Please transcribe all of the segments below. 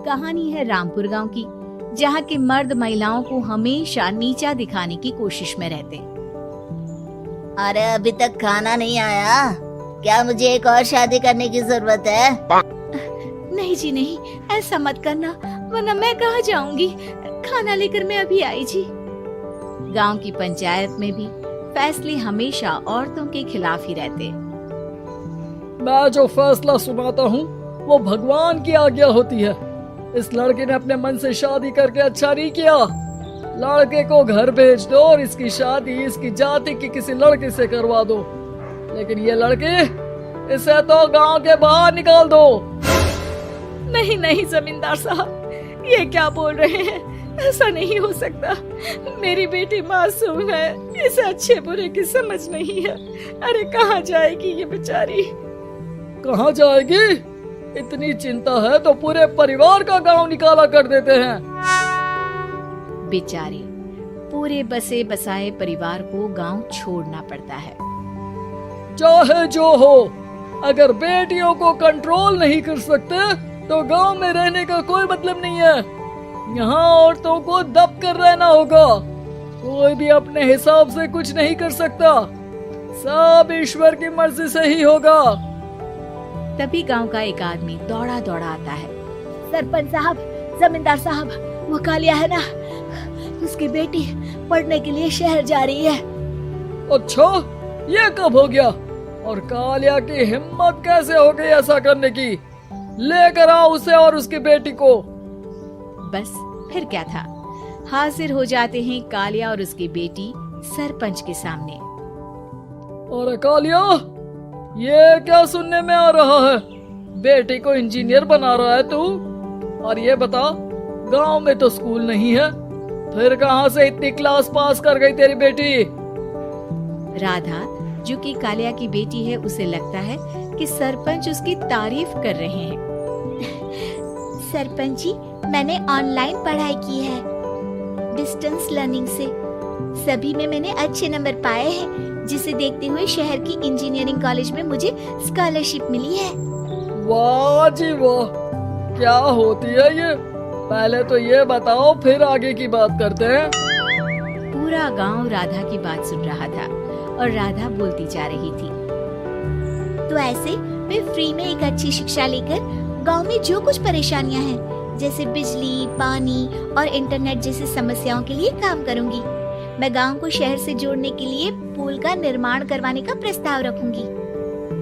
कहानी है रामपुर गांव की, जहां के मर्द महिलाओं को हमेशा नीचा दिखाने की कोशिश में रहते। अरे अभी तक खाना नहीं आया, क्या मुझे एक और शादी करने की जरूरत है? नहीं जी नहीं, ऐसा मत करना, वरना मैं कहाँ जाऊंगी। खाना लेकर मैं अभी आई जी। गांव की पंचायत में भी फैसले हमेशा औरतों के खिलाफ ही रहते। मैं जो फैसला सुनाता हूँ वो भगवान की आज्ञा होती है। इस लड़के ने अपने मन से शादी करके अच्छा नहीं किया। लड़के को घर भेज दो और इसकी शादी इसकी जाति की किसी लड़के से करवा दो, लेकिन ये लड़के, इसे तो गांव के बाहर निकाल दो। नहीं नहीं जमींदार साहब, ये क्या बोल रहे हैं? ऐसा नहीं हो सकता। मेरी बेटी मासूम है, इसे अच्छे बुरे की समझ नहीं है। अरे कहाँ जाएगी ये बेचारी? कहाँ जाएगी? इतनी चिंता है तो पूरे परिवार का गांव निकाला कर देते हैं। बेचारे पूरे बसे बसाए परिवार को गांव छोड़ना पड़ता है। चाहे जो हो, अगर बेटियों को कंट्रोल नहीं कर सकते तो गांव में रहने का कोई मतलब नहीं है। यहाँ औरतों को दब कर रहना होगा। कोई भी अपने हिसाब से कुछ नहीं कर सकता, सब ईश्वर की मर्जी से ही होगा। तभी गांव का एक आदमी दौड़ा दौड़ा आता है। सरपंच साहब, जमींदार साहब, वो कालिया है ना, उसकी बेटी पढ़ने के लिए शहर जा रही है। अच्छा, ये कब हो गया? और कालिया की हिम्मत कैसे हो गई ऐसा करने की? लेकर आओ उसे और उसकी बेटी को। बस फिर क्या था, हाजिर हो जाते हैं कालिया और उसकी बेटी सरपंच के सामने। और कालिया, ये क्या सुनने में आ रहा है? बेटी को इंजीनियर बना रहा है तू? और ये बता, गांव में तो स्कूल नहीं है, फिर कहां से इतनी क्लास पास कर गई तेरी बेटी? राधा, जो कि कालिया की बेटी है, उसे लगता है कि सरपंच उसकी तारीफ कर रहे हैं। सरपंच जी, मैंने ऑनलाइन पढ़ाई की है, डिस्टेंस लर्निंग से। सभी में मैंने अच्छे नंबर पाए हैं, जिसे देखते हुए शहर की इंजीनियरिंग कॉलेज में मुझे स्कॉलरशिप मिली है। वाह जी वाह, क्या होती है ये? पहले तो ये बताओ, फिर आगे की बात करते हैं। पूरा गांव राधा की बात सुन रहा था और राधा बोलती जा रही थी। तो ऐसे मैं फ्री में एक अच्छी शिक्षा लेकर गांव में जो कुछ परेशानियां हैं, जैसे बिजली, पानी और इंटरनेट जैसी समस्याओं के लिए काम करूंगी। मैं गांव को शहर से जोड़ने के लिए पुल का निर्माण करवाने का प्रस्ताव रखूंगी।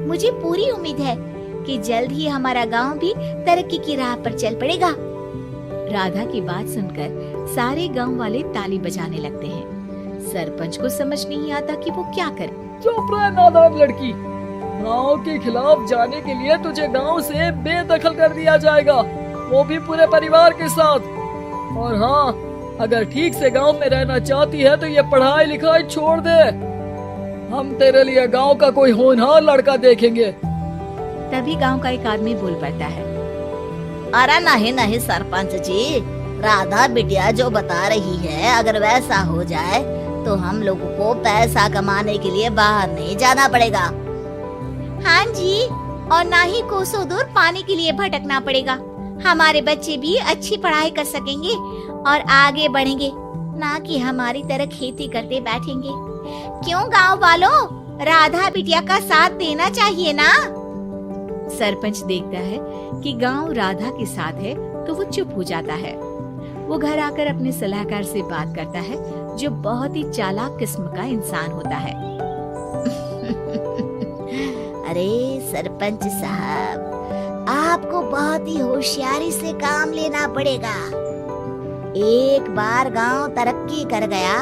मुझे पूरी उम्मीद है कि जल्द ही हमारा गांव भी तरक्की की राह पर चल पड़ेगा। राधा की बात सुनकर सारे गांव वाले ताली बजाने लगते हैं। सरपंच को समझ नहीं आता कि वो क्या करे। चुप रह नादान लड़की, गांव के खिलाफ जाने के लिए तुझे गांव से बेदखल कर दिया जाएगा, वो भी पूरे परिवार के साथ। और हाँ, अगर ठीक से गांव में रहना चाहती है तो ये पढ़ाई लिखाई छोड़ दे। हम तेरे लिए गांव का कोई होनहार लड़का देखेंगे। तभी गांव का एक आदमी बोल पड़ता है। अरे नहीं नहीं सरपंच जी, राधा बिटिया जो बता रही है, अगर वैसा हो जाए तो हम लोगों को पैसा कमाने के लिए बाहर नहीं जाना पड़ेगा। हाँ जी, और ना ही कोसों दूर पानी के लिए भटकना पड़ेगा। हमारे बच्चे भी अच्छी पढ़ाई कर सकेंगे और आगे बढ़ेंगे, ना कि हमारी तरह खेती करते बैठेंगे। क्यों गांव वालों, राधा बिटिया का साथ देना चाहिए ना। सरपंच देखता है कि गांव राधा के साथ है तो वो चुप हो जाता है। वो घर आकर अपने सलाहकार से बात करता है, जो बहुत ही चालाक किस्म का इंसान होता है। अरे सरपंच साहब, आपको बहुत ही होशियारी से काम लेना पड़ेगा। एक बार गांव तरक्की कर गया,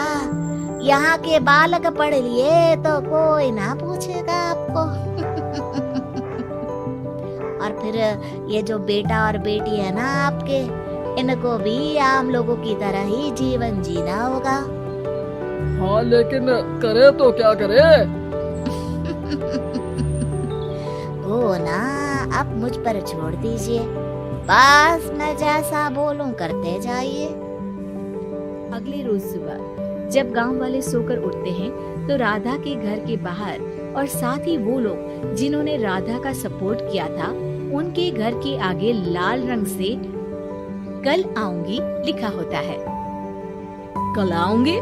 यहाँ के बालक पढ़ लिए तो कोई ना पूछेगा आपको। और फिर ये जो बेटा और बेटी है ना आपके, इनको भी आम लोगों की तरह ही जीवन जीना होगा। हाँ, लेकिन करे तो क्या करे? वो ना आप मुझ पर छोड़ दीजिए, बस मैं जैसा बोलूं करते जाइए। अगले रोज सुबह जब गांव वाले सोकर उठते हैं तो राधा के घर के बाहर और साथ ही वो लोग जिन्होंने राधा का सपोर्ट किया था, उनके घर के आगे लाल रंग से कल आऊंगी लिखा होता है। कल आऊंगी,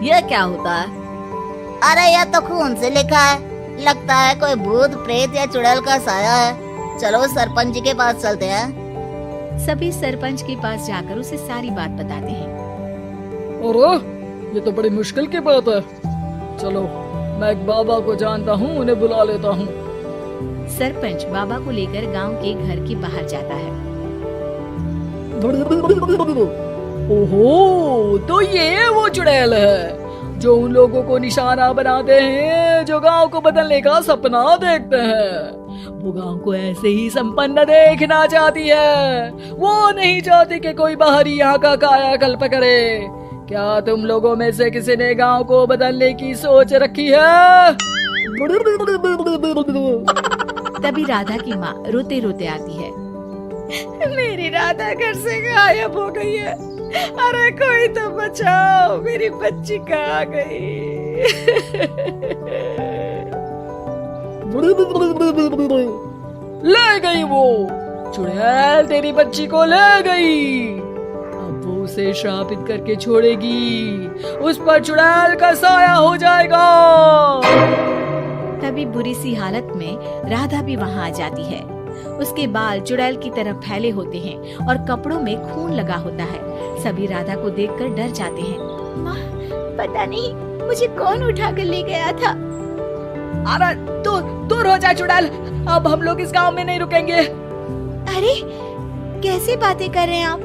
यह क्या होता है? अरे यह तो खून से लिखा है, लगता है कोई भूत प्रेत या चुड़ैल का साया है। चलो सरपंच जी के पास चलते हैं। सभी सरपंच के पास जाकर उसे सारी बात बताते हैं। अरे ये तो बड़ी मुश्किल की बात है। चलो मैं एक बाबा को जानता हूँ, उन्हें बुला लेता हूँ। सरपंच बाबा को लेकर गांव के घर के बाहर जाता है। ओहो, तो ये वो चुड़ैल है जो उन लोगों को निशाना बनाते हैं जो गांव को बदलने का सपना देखते हैं। वो गांव को ऐसे ही संपन्न देखना चाहती है, वो नहीं चाहती कि कोई बाहरी यहाँ का कायाकल्प करे। क्या तुम लोगों में से किसी ने गांव को बदलने की सोच रखी है? तभी राधा की माँ रोते रोते आती है। मेरी राधा घर से गायब हो गई है। अरे कोई तो बचाओ, मेरी बच्ची कहाँ गई? ले गई वो चुड़ैल, तेरी बच्ची को ले गई। अब वो उसे श्रापित करके छोड़ेगी, उस पर चुड़ैल का साया हो जाएगा। तभी बुरी सी हालत में राधा भी वहाँ आ जाती है। उसके बाल चुड़ैल की तरफ फैले होते हैं और कपड़ों में खून लगा होता है। सभी राधा को देखकर डर जाते हैं। माँ, पता नहीं मुझे कौन उठा कर ले गया था। अरे दूर हो जा चुड़ैल, अब हम लोग इस गांव में नहीं रुकेंगे। अरे कैसे बातें कर रहे हैं आप?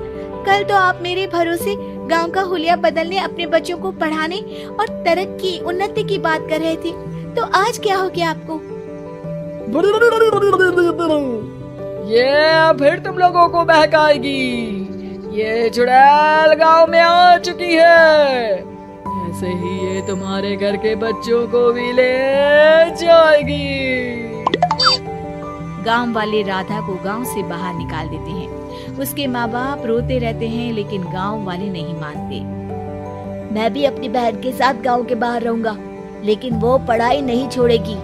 कल तो आप मेरे भरोसे गांव का हुलिया बदलने, अपने बच्चों को पढ़ाने और तरक्की उन्नति की बात कर रहे थे, तो आज क्या हो गया आपको? ये फिर तुम लोगों को बहकाएगी। ये चुड़ैल गांव में आ चुकी है, ऐसे ही ये तुम्हारे घर के बच्चों को भी ले जाएगी। गांव वाले राधा को गांव से बाहर निकाल देते हैं। उसके माँ बाप रोते रहते हैं, लेकिन गांव वाले नहीं मानते। मैं भी अपनी बहन के साथ गांव के बाहर रहूंगा, लेकिन वो पढ़ाई नहीं छोड़ेगी।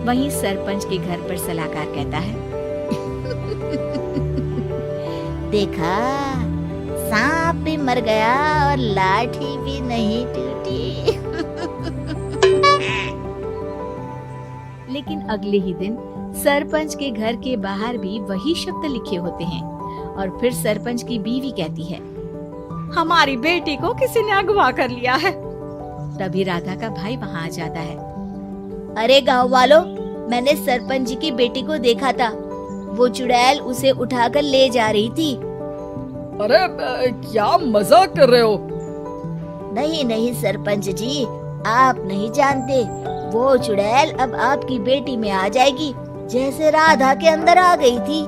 वहीं सरपंच के घर पर सलाहकार कहता है। देखा, सांप भी मर गया और लाठी भी नहीं टूटी। लेकिन अगले ही दिन सरपंच के घर के बाहर भी वही शब्द लिखे होते हैं और फिर सरपंच की बीवी कहती है, हमारी बेटी को किसी ने अगवा कर लिया है। तभी राधा का भाई वहाँ आ जाता है। अरे गांव वालों, मैंने सरपंच जी की बेटी को देखा था। वो चुड़ैल उसे उठाकर ले जा रही थी। अरे क्या मजाक कर रहे हो? नहीं नहीं सरपंच जी, आप नहीं जानते। वो चुड़ैल अब आपकी बेटी में आ जाएगी, जैसे राधा के अंदर आ गई थी।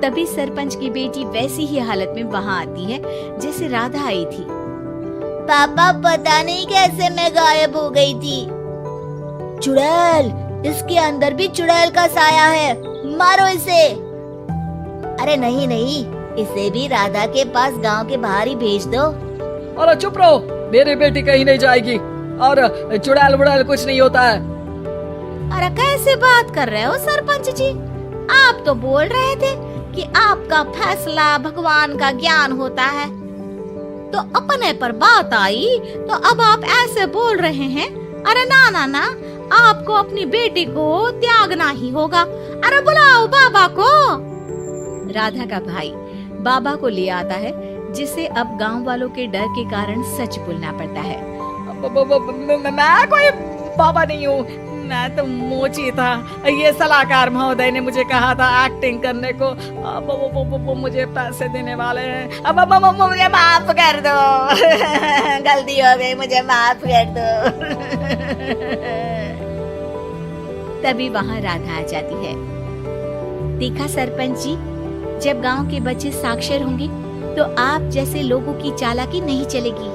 तभी सरपंच की बेटी वैसी ही हालत में वहाँ आती है जैसे राधा आई थी। पापा, पता नहीं कैसे मैं गायब हो गई थी। चुड़ैल, इसके अंदर भी चुड़ैल का साया है, मारो इसे। अरे नहीं नहीं, इसे भी राधा के पास गांव के बाहर ही भेज दो। अरे चुप रहो, मेरी बेटी कहीं नहीं जाएगी और चुड़ैल वुड़ैल कुछ नहीं होता है। अरे कैसे बात कर रहे हो सरपंच जी? आप तो बोल रहे थे कि आपका फैसला भगवान का ज्ञान होता है, तो अपने पर बात आई तो अब आप ऐसे बोल रहे हैं। अरे ना ना ना, आपको अपनी बेटी को त्यागना ही होगा। अरे बुलाओ बाबा को। राधा का भाई बाबा को ले आता है, जिसे अब गांव वालों के डर के कारण सच बोलना पड़ता है। मैं कोई बाबा नहीं हूँ, मैं तो मोची था। ये सलाहकार महोदय ने मुझे कहा था एक्टिंग करने को। वो मुझे पैसे देने वाले हैं। अब मुझे माफ कर दो। गलती हो गई, मुझे माफ कर दो। तभी वहाँ राधा आ जाती है। देखा सरपंच जी, जब गांव के बच्चे साक्षर होंगे तो आप जैसे लोगों की चालाकी नहीं चलेगी।